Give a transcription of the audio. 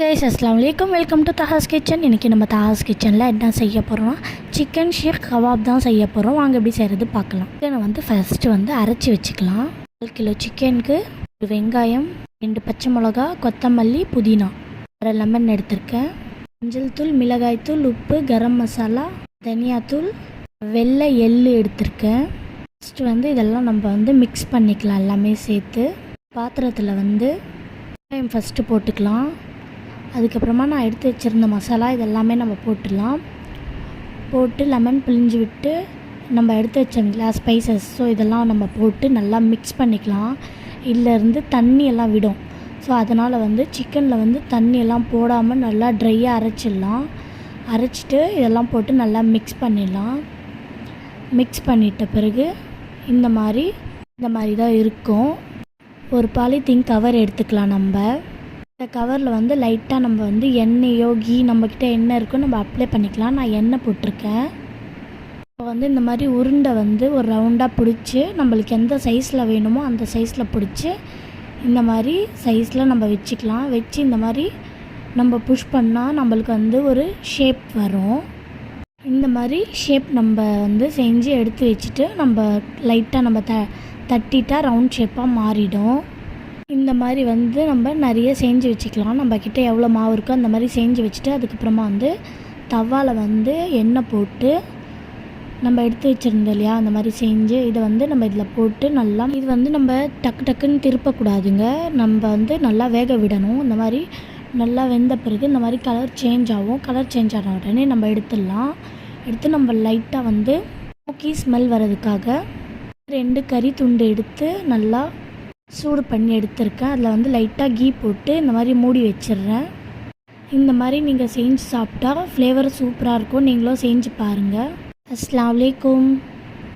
Guys அஸ்ஸலாமு அலைக்கும், welcome to தஹாஸ் kitchen. இன்றைக்கி நம்ம தஹாஸ் கிச்சனில் என்ன செய்ய போகிறோம்னா சிக்கன் ஷீக் கபாப் தான் செய்ய போகிறோம். வாங்க எப்படி செய்கிறது பார்க்கலாம். சிக்கனை ஃபஸ்ட்டு அரைச்சி வச்சுக்கலாம். 1 கிலோ சிக்கனுக்கு 1 வெங்காயம், 2 பச்சை மிளகா, கொத்தமல்லி, புதினா, 1 லெமன் எடுத்திருக்கேன். மஞ்சள் தூள், மிளகாய் தூள், உப்பு, கரம் மசாலா, தனியாத்தூள், வெள்ளை எள்ளு எடுத்திருக்கேன். ஃபஸ்ட்டு இதெல்லாம் நம்ம மிக்ஸ் பண்ணிக்கலாம். எல்லாமே சேர்த்து பாத்திரத்தில் வெங்காயம் ஃபஸ்ட்டு போட்டுக்கலாம். அதுக்கப்புறமா நான் எடுத்து வச்சுருந்த மசாலா இதெல்லாமே நம்ம போட்டுடலாம். போட்டு லெமன் பிழிஞ்சு விட்டு நம்ம எடுத்து வச்சோங்களா ஸ்பைசஸ், ஸோ இதெல்லாம் நம்ம போட்டு நல்லா மிக்ஸ் பண்ணிக்கலாம். இதிலேருந்து தண்ணி எல்லாம் விடும். ஸோ அதனால் சிக்கனில் தண்ணியெல்லாம் போடாமல் நல்லா ட்ரையாக அரைச்சிடலாம். அரைச்சிட்டு இதெல்லாம் போட்டு நல்லா மிக்ஸ் பண்ணிடலாம். மிக்ஸ் பண்ணிட்ட பிறகு இந்த மாதிரி தான் இருக்கும். ஒரு பாலித்தீன் கவர் எடுத்துக்கலாம். நம்ம இந்த கவரில் லைட்டாக நம்ம எண்ணெயோ கீ நம்மக்கிட்ட எண்ணெய் இருக்கோ நம்ம அப்ளை பண்ணிக்கலாம். நான் எண்ணெய் போட்டிருக்கேன். இப்போ இந்த மாதிரி உருண்டை ஒரு ரவுண்டாக பிடிச்சி நம்மளுக்கு எந்த சைஸில் வேணுமோ அந்த சைஸில் பிடிச்சி இந்த மாதிரி சைஸில் நம்ம வச்சுக்கலாம். வச்சு இந்த மாதிரி நம்ம புஷ் பண்ணால் நம்மளுக்கு ஒரு ஷேப் வரும். இந்த மாதிரி ஷேப் நம்ம செஞ்சு எடுத்து வச்சுட்டு நம்ம லைட்டாக நம்ம தட்டிட்டால் ரவுண்ட் ஷேப்பாக மாறிடும். இந்த மாதிரி நம்ம நிறைய செஞ்சு வச்சுக்கலாம். நம்மக்கிட்ட எவ்வளோ மாவு இருக்கோ அந்த மாதிரி செஞ்சு வச்சுட்டு அதுக்கப்புறமா தவாவில் எண்ணெய் போட்டு நம்ம எடுத்து வச்சுருந்தோம் இல்லையா, அந்த மாதிரி செஞ்சு இதை நம்ம இதில் போட்டு நல்லா இது நம்ம டக்குன்னு திருப்பக்கூடாதுங்க. நம்ம நல்லா வேக விடணும். இந்த மாதிரி நல்லா வெந்த பிறகு இந்த மாதிரி கலர் சேஞ்ச் ஆகும். கலர் சேஞ்ச் ஆன உடனே நம்ம எடுத்துடலாம். எடுத்து நம்ம லைட்டாக ஸ்மோக்கி ஸ்மெல் வர்றதுக்காக 2 கறி துண்டு எடுத்து நல்லா சூடு பண்ணி எடுத்திருக்கேன். அதில் லைட்டாக கீ போட்டு இந்த மாதிரி மூடி வச்சிடுறேன். இந்த மாதிரி நீங்கள் செஞ்சு சாப்பிட்டா ஃப்ளேவர் சூப்பராக இருக்கும். நீங்களும் செஞ்சு பாருங்கள். அஸ்ஸலாமு அலைக்கும்.